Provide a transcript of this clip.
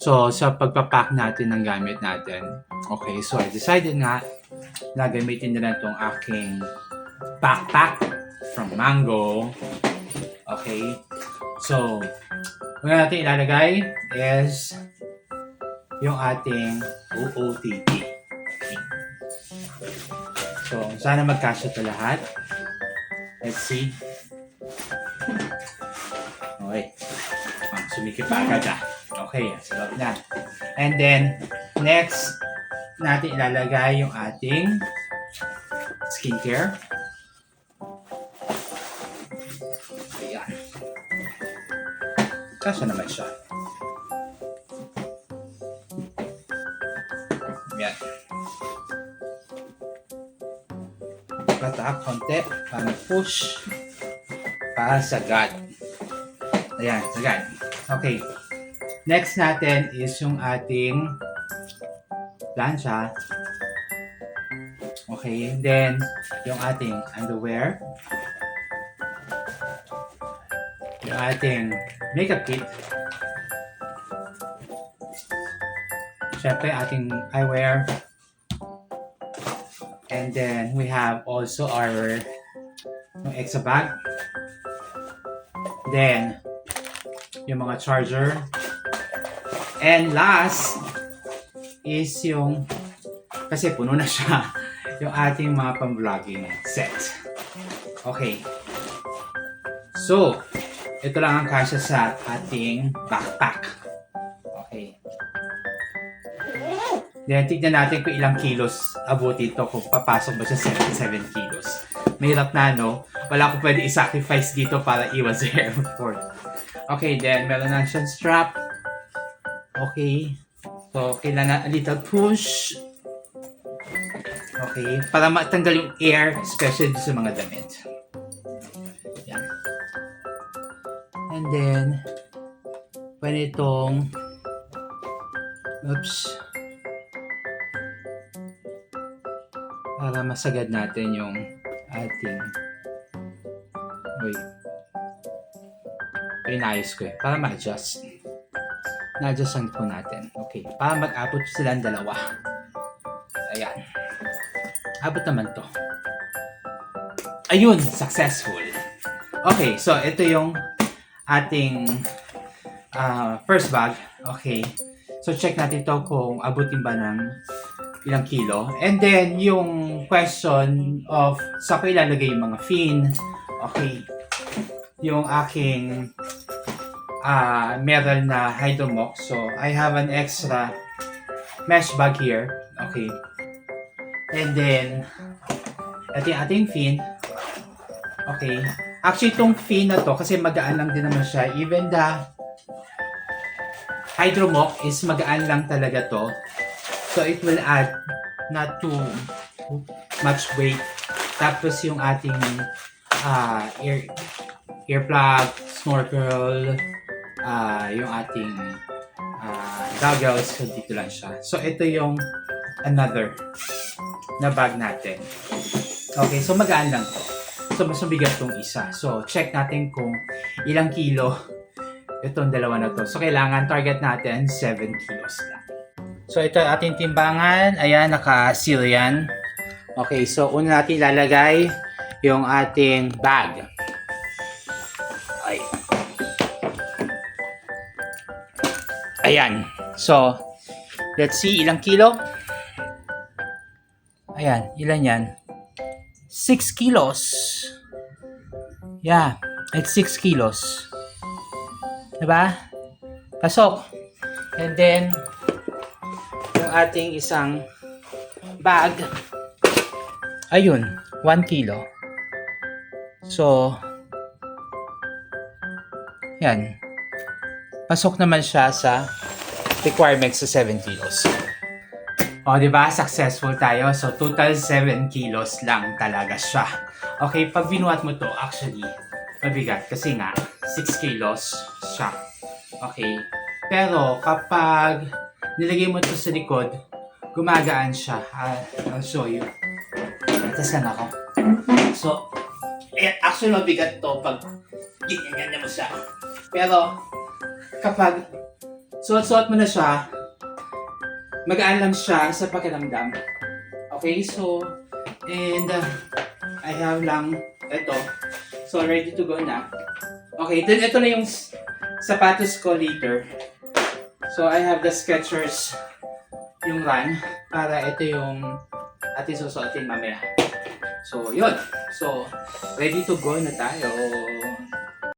So, sa pagpapack natin ng gamit natin, okay, so I decided nga na gamitin na lang itong aking backpack from Mango. Okay, so, una natin ilalagay is yung ating OOTD. So, sana magkasya ito lahat. Let's see. Okay. Sumikip pa agad ah. Okay, sarap na. And then, next, natin ilalagay yung ating skincare. Ayan. Kasya naman siya. Ayan. Patak, konti, para push, para sagad. Ayan, sagad. Okay. Next natin is yung ating plancha. Okay, then yung ating underwear. Yung ating makeup kit. Siyempre, ating eyewear. And then we have also our extra bag. Then, yung mga charger. And last is yung, kasi puno na siya, yung ating mga pang-vlogging set. Okay. So, ito lang ang kasya sa ating backpack. Okay. Then, tignan natin kung ilang kilos abutin ito, kung papasok ba siya 77 kilos. Mahirap na, no? Wala akong pwede i-sacrifice dito para iwan sa airport. Okay, then, meron na siyang strap. Okay. So, kailangan a little push. Okay. Para matanggal yung air, especially sa mga damit. Yan. And then, pwede itong, oops. Para masagad natin yung ating, wait. Inayos ko eh. Para ma-adjust. Na-adjustan po natin. Okay. Para mag-abot silang dalawa. Ayan. Abot naman to. Ayun! Successful! Okay. So, ito yung ating first bag. Okay. So, check natin to kung abutin ba ng ilang kilo. And then, yung question of sa ko ilalagay yung mga fin. Okay. Yung aking metal na Hydromox. So, I have an extra mesh bag here. Okay. And then, ito yung ating fin. Okay. Actually, itong fin na to, kasi magaan lang din naman siya. Even the Hydromox is magaan lang talaga to. So, it will add not too much weight. Tapos, yung ating earplug, snorkel, yung ating goggles, so dito lang siya. So, ito yung another na bag natin. Okay, so magaan lang to. So, mas mabigat tong isa. So, check natin kung ilang kilo itong dalawa na to. So, kailangan target natin 7 kilos lang. So, ito ating timbangan. Ayan, naka-seal yan. Okay, so una natin ilalagay yung ating bag. Ayan. So, let's see, ilang kilo? Ayan, ilan yan? 6 kilos. Yeah, it's 6 kilos. Diba? Pasok. And then, yung ating isang bag, ayun, 1 kilo. So, yan. Pasok naman siya sa requirements sa 7 kilos. O, diba? Successful tayo. So, total 7 kilos lang talaga siya. Okay, pag binuhat mo to, actually, mabigat. Kasi nga, 6 kilos siya. Okay. Pero, kapag nilagay mo to sa likod, gumagaan siya. I'll show you. Atas lang ako. So, actually, mabigat to pag ganyan mo siya. Pero, kapag suot mo na siya, magaan lang siya sa pakiramdam. Okay, so, and I have lang ito. So, ready to go na. Okay, then ito na yung sapatos ko later. So, I have the Skechers, yung run, para ito yung ating susuotin mamaya. So, yun. So, ready to go na tayo.